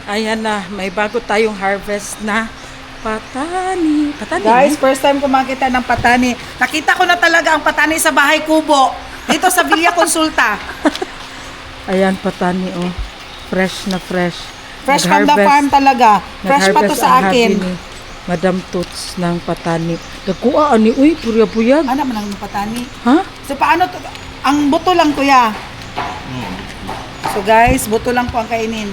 Ayan na, may bago tayong harvest na patani. Patani? Guys, first time ko makita ng patani. Nakita ko na talaga ang patani sa bahay kubo. Dito sa Villa Consulta. Ayan, patani oh. Fresh na fresh. Fresh from the farm talaga. Fresh pa to Nag-harvest sa ang akin. hubby ni Madam Toots ng patani. Nagkuha ani, uy, purya-puyag. Ano man ang patani? Ha? So paano to? Ang buto lang kuya. So guys, buto lang po ang kainin.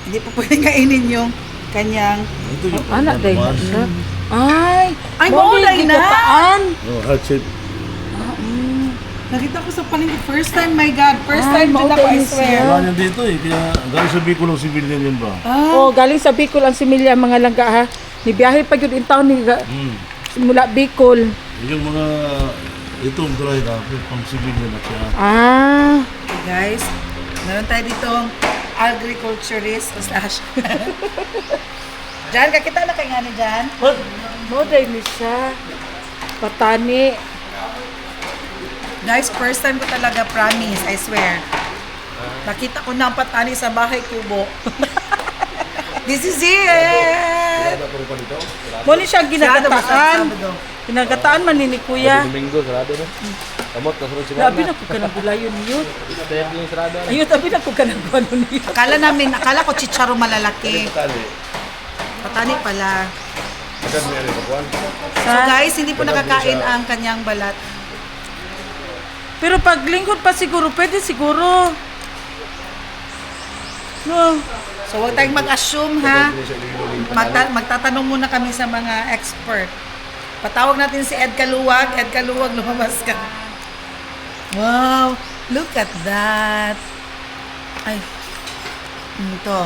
Hindi po pwedeng kainin yung kanyang... Anak, dahil na siya. Ay, maulay na! Gataan. Heart shape. Nakita ko sa palengke. First time, my God. First time dito ako, I swear. Wala niyan dito eh. Kaya galing sa Bicol ang civilian yun ba? Oh, galing sa Bicol ang similya, mga langga ha. Nibiyahe pa yun in town ni mula Bicol. Yung mga itong dry na, pang civilian na siya. Okay, guys, meron tayo ditong agriculturist slash. Diyan, kakita na kayo nga ni Jan. Moday ni siya. Patani. Guys, first time ko talaga, promise, I swear. Nakita ko na ang patani sa bahay kubo. This is it! Muli siya ginagataan. Sabado. Ginagataan man ni Kuya. Domingo, sarado na. Kamot, kasunod si Grabe na ko ka ng gulayon niyo. Stayang yung sarado na. Ayun, tabi na ko ka ng ano niyo. Akala ko chicharo malalaki. Patani pala. So guys, hindi po nakakain ang kanyang balat. Pero pag lingkod pa siguro, pwede siguro. No. So huwag tayong mag-assume ha. Magtatanong muna kami sa mga expert. Patawag natin si Ed Kaluwag. Ed Kaluwag, lumabas ka. Wow, look at that. Ay, ito.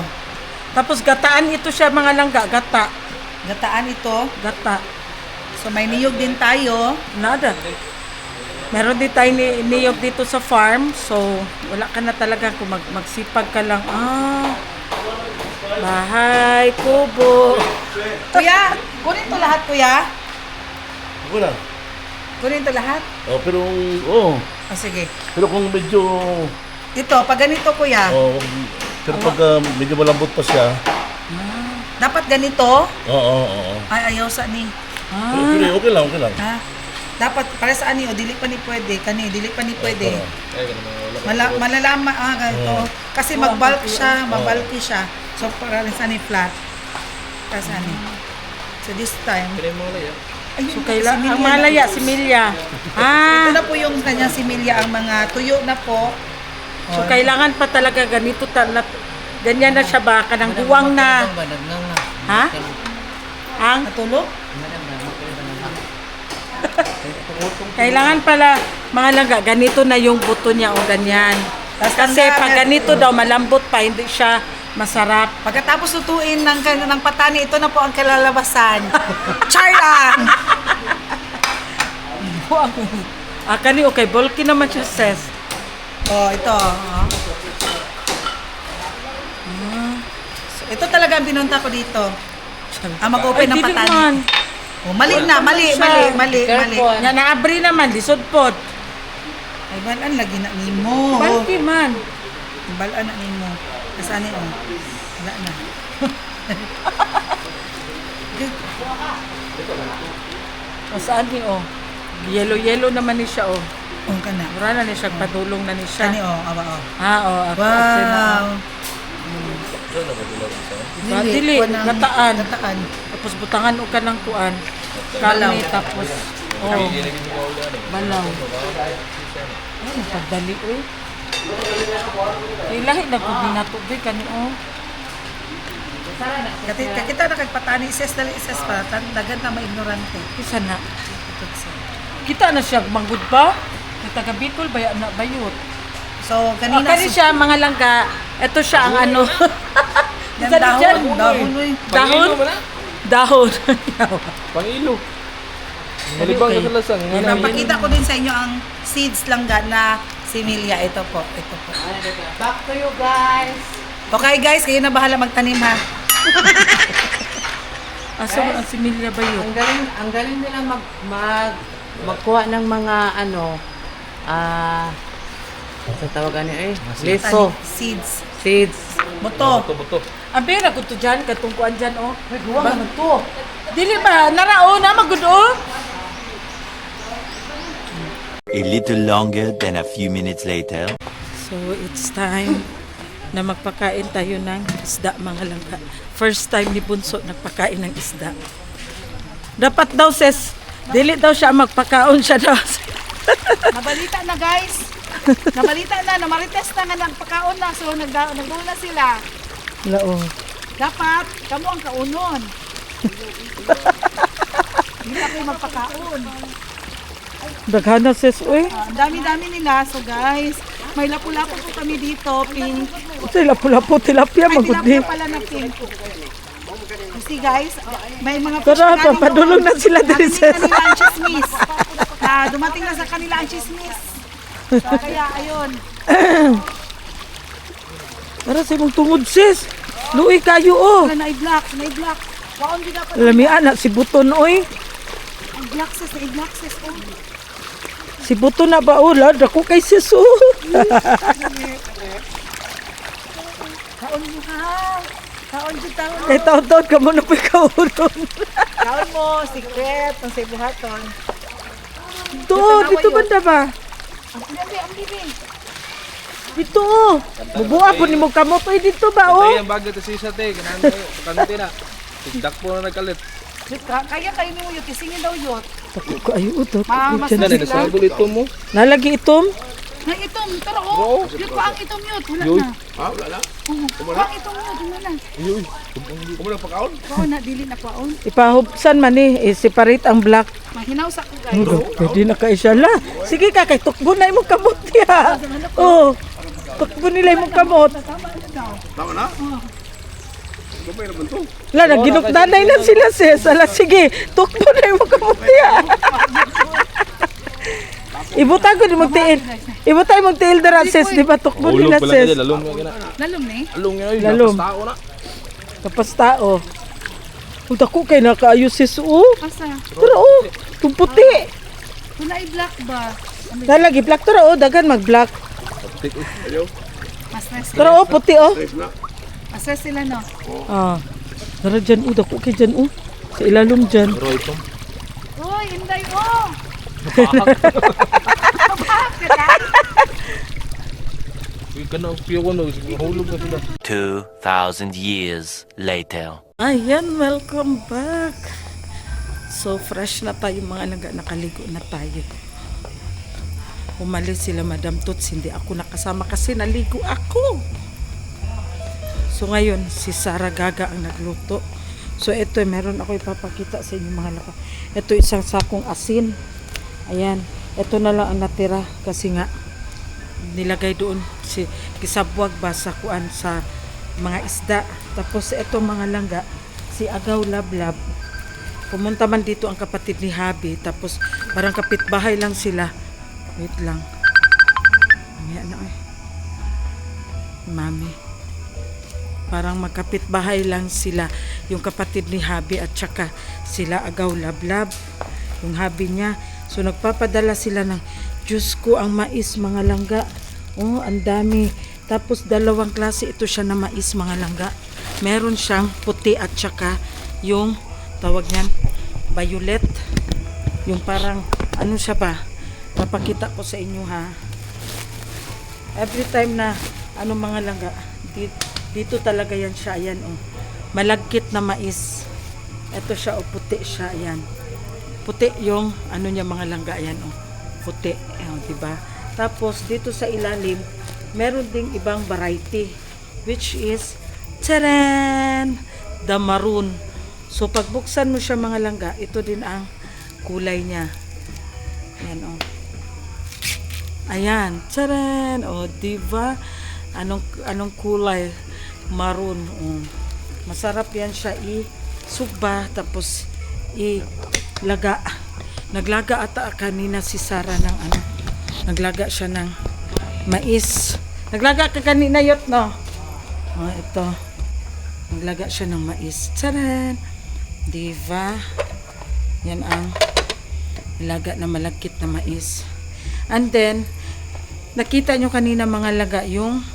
Tapos gataan ito siya mga langga. Gata. Gataan ito. Gata. So may niyog din tayo. Nada. Meron din tayo niyog dito sa farm. So, wala ka na talaga kung magsipag ka lang. Bahay, kubo. Kuya, kunin to lahat kuya. Ako lang. Kunin to lahat. Oh, pero, Sige. pero kung medyo, Ito, pag ganito kuya, pero pag medyo malambot pa siya, dapat ganito. oo. Ay, ayaw sa ni. Pero okay lang. Ha? Dapat, para sa ani, o, dili pa ni pwede. Dili pa ni pwede. Malalama, ganito. Kasi mag-bulk siya, mabalki siya. So, para sa ni flat. Para sa ani. So, this time. Ayun, So, kailangan ang malaya, si Milya. Ito na po yung kanyang similya, ang mga tuyo na po. So, kailangan pa talaga ganito. Ganyan na siya ba? Kanang buwang na. Ha? Ang? Natulog? Kailangan pala, mga langga, ganito na yung buto niya o ganyan. Kasi pag ganito daw, malambot pa, hindi siya masarap. Pagkatapos lutuin ng patani, ito na po ang kalalabasan. Char lang! Kani, okay, bulky naman siya, sis. Oh, ito. So, ito talaga ang pinunta ko dito. Ang mag-open ng patani. Oh, mali. Nga, naabri naman, lisod pod. Ay, balaan lagi na nimo. Bulky man. Balaan na nimo. Kasaan ni, oh. Wala na. O saan ni, oh. Yellow naman ni siya, oh. Oh, kana. Mura na ni siya, padulong na ni siya. Kani, oh, awa, oh. Oh. Wow. Dili, gataan. Gataan. Tapos butangan o ka ng kuan. Kalmi, tapos, balaw. Ay, napagdali, eh. Ay, lahi na po binatubig, kani, oh. Kita na kagpatani, ises pa. Dagan na ma-ignorante. Isa na. Kita na siya, manggod pa. May taga Bicol, baya na bayot. So, kanina... Kani siya, mga langga. Ito siya ang ano. Yan, dahon, uy. Dahon. Pangilo. Malibang sa talasang. Napakita ko din sa inyo ang seeds langga na similya. Ito po. Back to you guys. Okay guys, kayo na bahala magtanim ha. Asa mo ang similya bayot? Ang galing nila magkuha ng mga sa tawagan niya leso, Seeds. seeds. Buto. Buto. Ang pera ko to dyan, katungkuan dyan, oh. May guwang naman to. Dili ba? Narao na, magod, oh. A little longer than a few minutes later. So, it's time na magpakain tayo ng isda, mga langga. First time ni Bunso nagpakain ng isda. Dapat daw, sis, dili daw siya magpakaon siya daw. Nabalita na guys. Nabalita na, namarites na nga nagpakaon na. So nagdoon na sila. Lao. Dapat, kamo ang kaunon. Hindi na kayo magpakaon. Daghana, sis, uy. Ang dami-dami nila. So guys, may lapu-lapu po kami dito. Pink. Ito, lapu-lapu, tilapia, Ay, magudi. tilapia pala na pink. Kasi guys, may mga Tara, galing papadulong doon. na sila diri, Narinig sis. kanila ang chismis. Dumating na sa kanila ang chismis. So, kaya ayun. Tara, sa imong tungod, sis. Luoy kayo, oh. Na-i-block. Waon din dapat. Lamian na, si Buton, oy. Ang block sis, na-i-block sis. Oh. Si Buton na ba, oh. Lad, ako kay sis, oh. Kaon mo ha. Kaon dyan taon. Kay taon-taon ka mo na po kauron. Kaon mo, secret, ang sa buhaton. Ito, dito banda ba? Ang bibi. Dito, oh. Bubuha po ni mo kamot, oy, dito ba, oh. Ay, ang bago to siya te. Kanang kanuti na. Tigdak po na nagkalit. Kaya kayo mo yun, kisingin daw yun. Ako kayo, ito. Mas Dali na sa ito mo. Nalagi itom. Na itom, tara oh. Yun pa ang itom yun, wala Yoy. na. Wala na. Pa ang itom yun, wala na. Uy. Kumula pagkaon. Kaon na, dili na paon. Ipahubsan man eh, separate ang black. Mahinaw sa ko guys. Pwede na ka isya la. Sige ka, kay tukbo na imong kamot ya. Oh, tukbo nila imong kamot. Tama na? Gamay naman to. La, naginukdanay na sila sis. Ala, sige, tukbo na imong kamot ya. Ibutang ko ni mong tiil. Ibutang mong tiil dara sis, di ba tukbo Ulog nila pala sis. kaya. Lalong nga gina. Lalom na eh. Lalong nga yun. Lalong. Lapas tao na. Tapos tao. Huwag ako kay nakaayo sis, oh. Asa? Tara, oh. Itong puti. Kung na-i-block ba? Nalagi, black tara, oh. Dagan mag-black. Mas stress. Tara, oh, puti, oh. Mas stress sila no. Ah. Tara dyan, oh. Dako kay dyan, oh. Sa ilalom dyan. Pero ito. Uy, hinday oh. Uy, kana. Piyo ko no. Hulog na sila. 2,000 years later. Ayan, welcome back. So, fresh na tayo mga langga. Nakaligo na tayo. Umalis sila Madam Tots. Hindi ako nakasama kasi naligo ako. So, ngayon, si Sarah Gaga ang nagluto. So, ito, meron ako ipapakita sa inyo mga langga. Ito, isang sakong asin. Ayan. Ito na lang ang natira kasi nga nilagay doon si kisabwag ba sa kuan sa mga isda. Tapos ito mga langga, si Agaw Lablab. Pumunta man dito ang kapatid ni Habi. Tapos parang kapitbahay lang sila. Wait lang. Ayan na eh. Mami. Parang magkapitbahay lang sila. Yung kapatid ni Habi at saka sila Agaw Lablab. Yung Habi niya. So nagpapadala sila ng Diyos ko ang mais mga langga. Oh, ang dami. Tapos dalawang klase ito siya na mais mga langga. Meron siyang puti at saka yung tawag niyan violet. Yung parang ano siya ba? Papakita ko sa inyo ha. Every time na ano mga langga, dito talaga yan siya. Ayan oh. Malagkit na mais. Ito siya oh, puti siya. Ayan. Puti yung ano niya mga langga. Ayan oh. Puti. Ayan, diba? Tapos dito sa ilalim, meron ding ibang variety which is taran! The maroon. So pagbuksan mo siya mga langga, ito din ang kulay niya. Ayan oh. Ayan, taran! Oh, diba? Anong kulay? Maroon. Oh. Masarap yan siya i-suba tapos laga. Naglaga ata kanina si Sarah ng ano. Naglaga siya ng mais. Naglaga ka kanina yot no. Oh, ito. Naglaga siya ng mais. Taran! Diba? Yan ang laga na malagkit na mais. And then nakita nyo kanina mga laga yung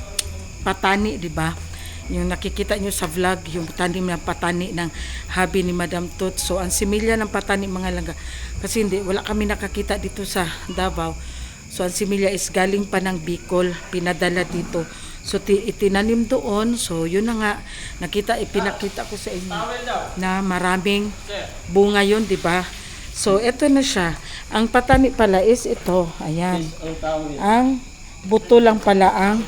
patani, di ba? yung nakikita nyo sa vlog, yung tanim ng patani ng habi ni Madam Tot. So ang similya ng patani mga langga, kasi wala kami nakakita dito sa Davao. So ang similya is galing pa ng Bicol, pinadala dito. So itinanim doon. So yun na nga, ipinakita ko sa inyo na maraming bunga yun, di ba? So ito na siya. Ang patani pala is ito, ayan. Ang buto lang pala ang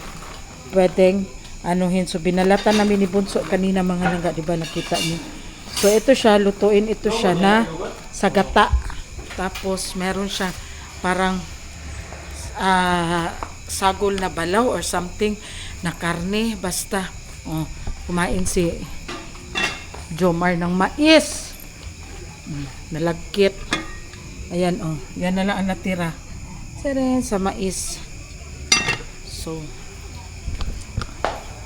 pwedeng anuhin. So binalatan namin ni Bunso kanina mga langga, di ba nakita niyo? So ito siya, lutuin ito siya na sa gata. Tapos meron siya parang sagol na balaw or something na karne, basta kumain si Jomar ng mais. Nalagkit. Ayan yan na lang ang natira. Seren sa mais. So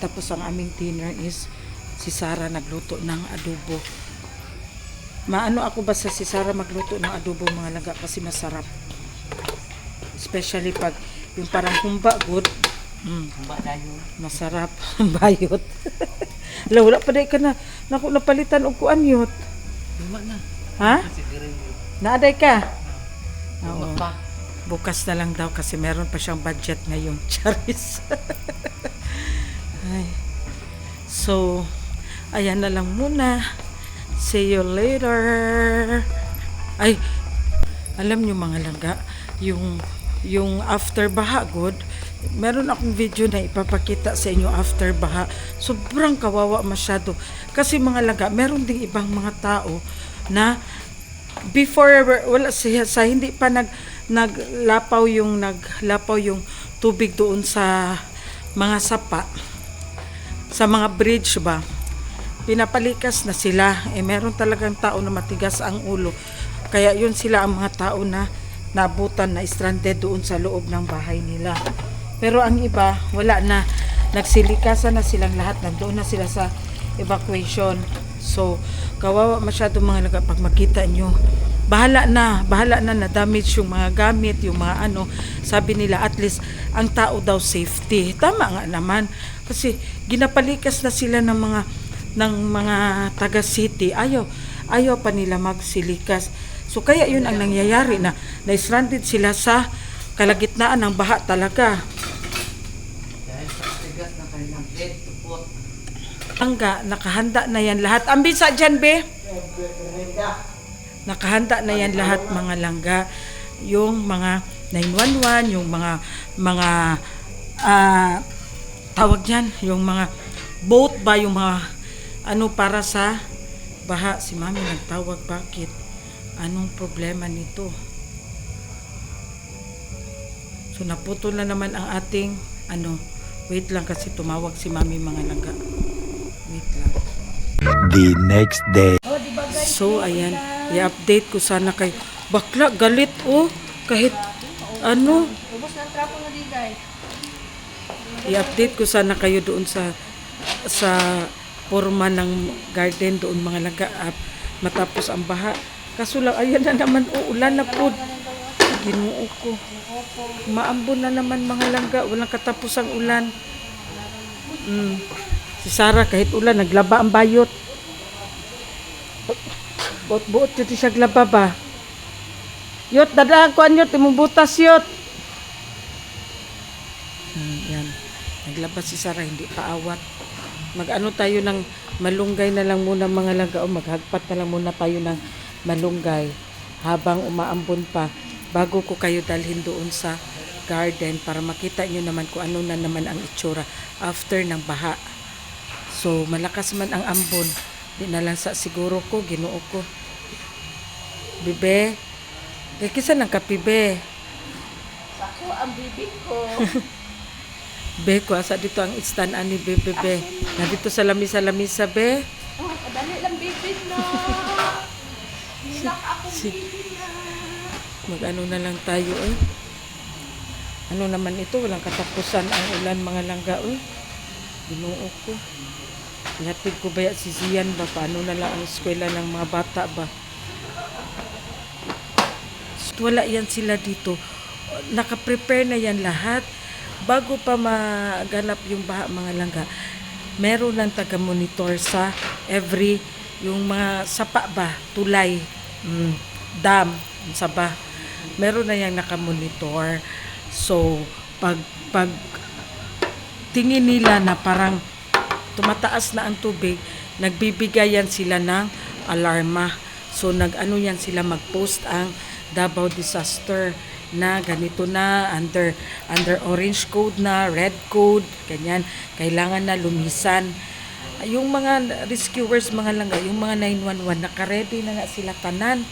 tapos ang aming dinner is si Sarah nagluto ng adobo. Maano ako ba sa si Sarah magluto ng adobo mga langga kasi masarap. Especially pag yung parang humba good. Masarap. Bayot. Wala pa day ka na. Naku, napalitan og kuan yot. Ha? Naaday ka? Oo. Bukas na lang daw kasi meron pa siyang budget ngayon. Charis. Ay. So, ayan na lang muna. See you later. Ay, alam nyo mga langga, yung after baha good, meron akong video na ipapakita sa inyo after baha. Sobrang kawawa masyado. Kasi mga langga, meron ding ibang mga tao na before wala sa hindi pa naglapaw yung tubig doon sa mga sapa, sa mga bridge ba, pinapalikas na sila. Meron talagang tao na matigas ang ulo, kaya yun sila ang mga tao na nabutan na stranded doon sa loob ng bahay nila. Pero ang iba wala na, nagsilikasan na silang lahat, nandoon na sila sa evacuation. So kawawa masyado mga langga. Pag makita nyo, bahala na damage yung mga gamit, yung mga sabi nila at least ang tao daw safety. Tama nga naman, kasi ginapalikas na sila ng mga taga city. Ayaw pa nila magsilikas. So kaya yun ang nangyayari, na stranded sila sa kalagitnaan ng baha talaga. Angga, nakahanda na yan lahat. Ambisa dyan, be? Nakahanda na yan lahat mga langga. Yung mga 911, yung mga tawag dyan, yung mga boat ba, yung mga para sa baha. Si mami nagtawag, bakit? Anong problema nito? So naputol na naman ang ating wait lang kasi tumawag si mami mga langga. Wait lang. The next day. So ayan, i-update ko sana kay bakla galit kahit Ubos ng trapo na di guys. i-update ko sana kayo doon sa forma ng garden doon mga langga, matapos ang baha. Kaso lang, ayan na naman, ulan na po. Ginoo ko. Maambon na naman mga langga, walang katapusang ulan. Si Sarah kahit ulan, naglaba ang bayot. Buot-buot yun siya glaba ba? Yot, dadaan ko anyot, imong butas yot. Yan. Naglaba si Sarah, hindi pa awat. Tayo ng malunggay na lang muna mga langga, maghagpat na lang muna tayo ng malunggay habang umaambon pa, bago ko kayo dalhin doon sa garden para makita nyo naman kung ano na naman ang itsura after ng baha. So malakas man ang ambon, di na lang sa siguro ko, ginoo ko. Bibe, kisa ng kapibe. Ako ang bibig ko. Be, ko asa dito ang stand ani bebe. Nandito sa lamisa be. Oh, kadali lang bibig na. Hilak akong bibig na. Mag-ano na lang tayo Ano naman ito, walang katapusan ang ulan mga langga Ginoo ko. Ihatid ko ba si Zian ba? Paano na lang ang eskwela ng mga bata ba? Wala yan sila dito. Nakaprepare na yan lahat. Bago pa maganap yung baha mga langga, meron lang taga-monitor sa every, yung mga sapa ba, tulay, dam, saba, meron na yung nakamonitor. So, pag tingin nila na parang tumataas na ang tubig, nagbibigayan sila ng alarma. So, nag-ano yan sila, mag-post ang Davao Disaster na ganito na, under orange code na, red code, ganyan, kailangan na lumisan. Yung mga rescuers, mga langga, yung mga 911, naka-ready na nga sila tanan.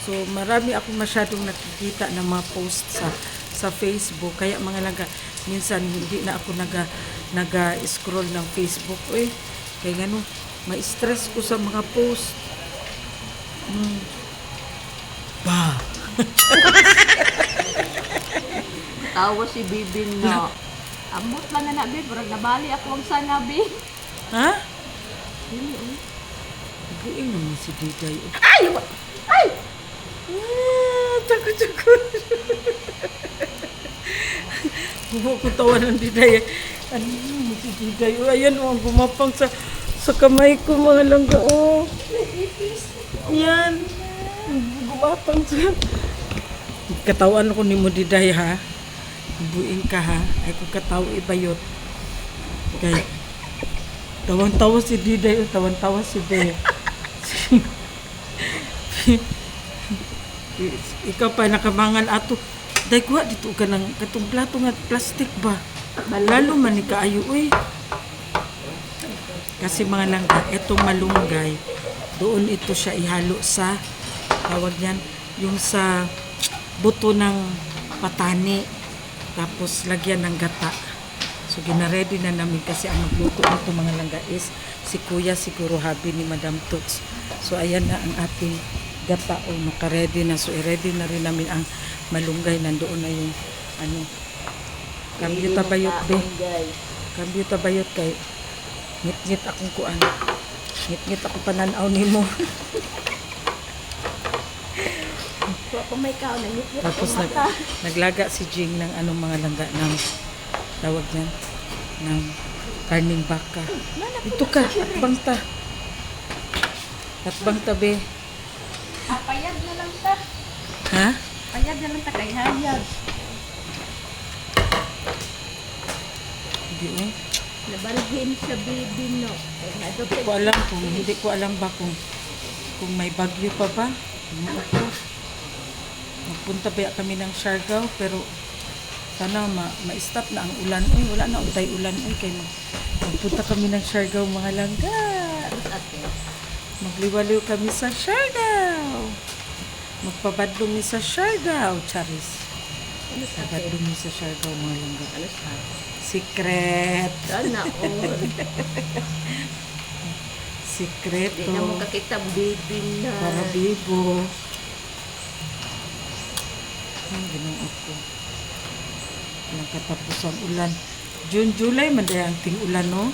So, marami ako masyadong nakikita ng mga post sa Facebook. Kaya mga langga, minsan hindi na ako naga-scroll ng Facebook. Kaya gano, ma-stress ko sa mga post. Ba! Tawa si Bibin na. Ambot man na nabi, parang nabali ako ang sanabi. Ha? Buing naman si Diday. Ay! Ay! Takot. Bumukutawa ng Diday. Ano naman si Diday? Ayan ang gumapang sa kamay ko, mga langga. Yan. Gumapang siya. Katawan ko ni mo Diday, ha? Buing ka, ha? Ay kung katawa ibayot. Kaya tawang-tawa si Diday, tawang-tawa si Be. Ikaw pa nakamangan ato. Day kuha dito ka ng katong plato nga plastic ba? Lalo man ni kaayo Kasi mga langga, etong malunggay, doon ito siya ihalo sa tawag yan, yung sa buto ng patani. Tapos lagyan ng gata. So gina-ready na namin kasi ang magluto nito mga langga is si Kuya, siguro hobby ni Madam Toots. So ayan na ang ating gata, naka-ready na. So i-ready na rin namin ang malunggay. Nandoon na yung kambyo tabayot be. Kambyo tabayot kay ngit-ngit akong kuan. Ngit-ngit ako pananaw nimo. Kung may kao na yun. Tapos naglaga si Jing ng anong mga langga ng tawag niyan ng karning baka. Ito ka, atbang ta. Atbang ta be. Payag na lang ta. Ha? Payag na lang ta kay hayag. Hindi Nabalhin sa Bibin no. Hindi ko alam ba kung may bagyo pa ba. Magpunta ba kami ng Siargao pero sana ma-stop na ang ulan. Wala na utay ulan. Kaya magpunta kami ng Siargao mga langga. Magliwaliw kami sa Siargao. Magpabadlong sa Siargao, Charis. Magpabadlong sa Siargao mga langga. Secret. Sana all. Secreto. Di na mo kakita Bibin na. Para bibo. Ganoon ako. Walang katapos ang ulan. June, July, manday ang ting ulan, no?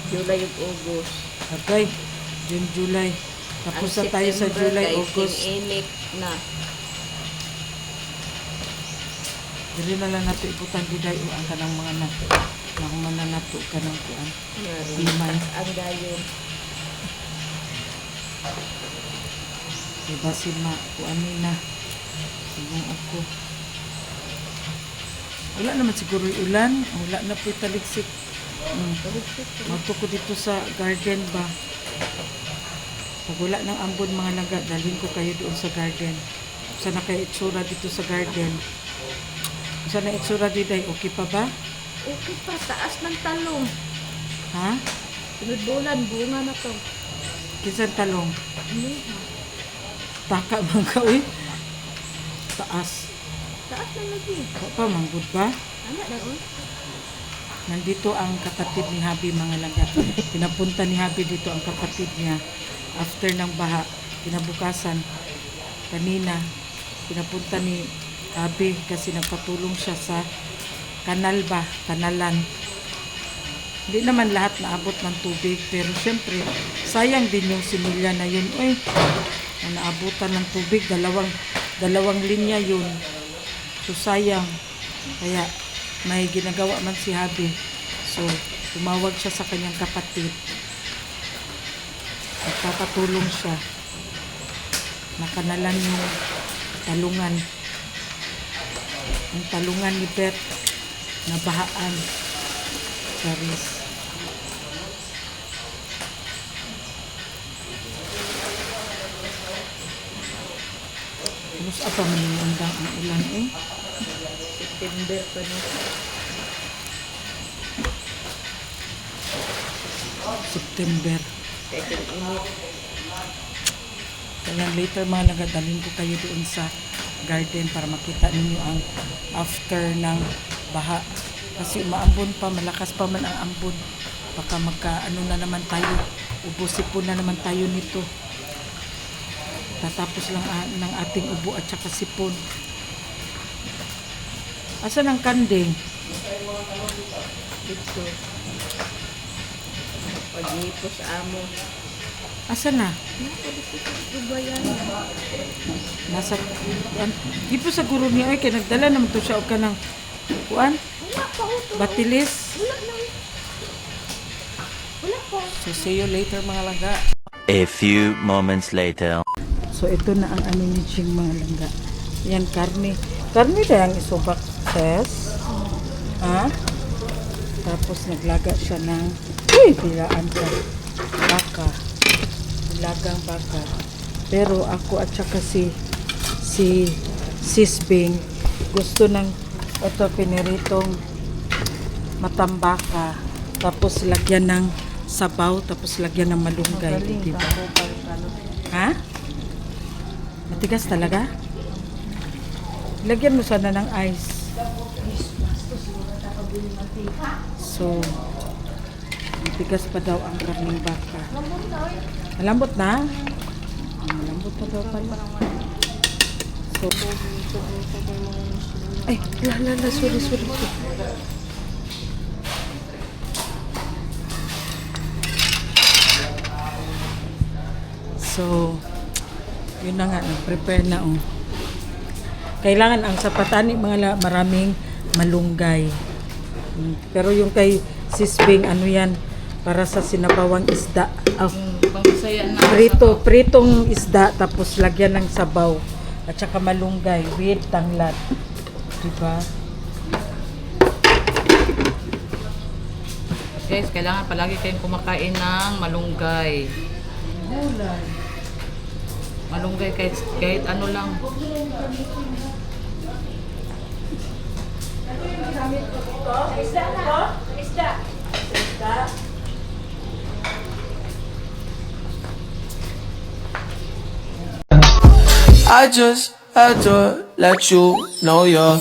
July ug August. Okay. June, July. Tapos na tayo sa July, August. Init na. Dili na lang nato iputan Diday o ang kanang mga nato. Mga mananato ka ng kuan. Himay. Ang dayon. Diba si ma, kuan na. Sigong ako. Wala naman siguro yung ulan. Wala na po taligsik. Magto ko dito sa garden ba. Pag wala ng ambon mga langga, dalhin ko kayo doon sa garden. Sana kayo itsura dito sa garden. Sana itsura Diday, okay pa ba? Okay pa, taas ng talong. Ha? Sunod bulan, bunga na to. Kinsan talong? Taka man ka, uy. Taas. Taas na lagi. Pa, manggod ba? Ano na, Nandito ang kapatid ni Habi mga langga. Pinapunta ni Habi dito ang kapatid niya. After ng baha, kinabukasan, kanina, pinapunta ni Habi kasi nagpatulong siya sa kanalan. Hindi naman lahat naabot ng tubig, pero syempre, sayang din yung similya na yun. Na naabutan ng tubig, dalawang linya yun. So sayang. Kaya may ginagawa man si Habi. So, tumawag siya sa kanyang kapatid. Nagpapatulong siya. Nakanalan yung talungan. Ang talungan ni Beth na bahaan. Charis. Tapos apa man yung undang ang ulan eh. September pa no. September. Second init. Kaya later mga nagadalhin ko kayo doon sa garden para makita ninyo ang after ng baha. Kasi umaambon pa, malakas pa man ang ambon. Baka magkaano na naman tayo, ubusipon na naman tayo nito. Tatapos lang ng ating ubo at saka sipon. Asan ang kanding? Dito. Pag-ipos amo. Asan na? Ubayan. Nasa, di po sa guro niya, ay, kaya nagdala naman to siya o ka ng, kuan? Batilis. So, see you later mga langga. A few moments later. So, ito na ang ano ni Jing mga langga. Yan, karne. Karne na yung isubak, sis. Ha? Tapos, naglaga siya ng, pilaan ka. Baka. Lagang baka. Pero ako at saka si Sis Bing gusto ng ito piniritong matambaka tapos lagyan ng sabaw tapos lagyan ng malunggay, di ba? Ha? Matigas talaga? Lagyan mo sana ng ice. So, matigas pa daw ang karning baka. Malambot na? Malambot pa daw pala. So, ay, sorry. So, yun na nga, nag-prepare na oh. Kailangan ang sapatani maraming malunggay. Pero yung kay Sisbing, ano yan, para sa sinabawang isda. Pritong isda, tapos lagyan ng sabaw. At saka malunggay with tanglad. Diba? Guys, kailangan palagi kayong kumakain ng malunggay. Gulay. Malunggay kahit ano lang. I just had to let you know you're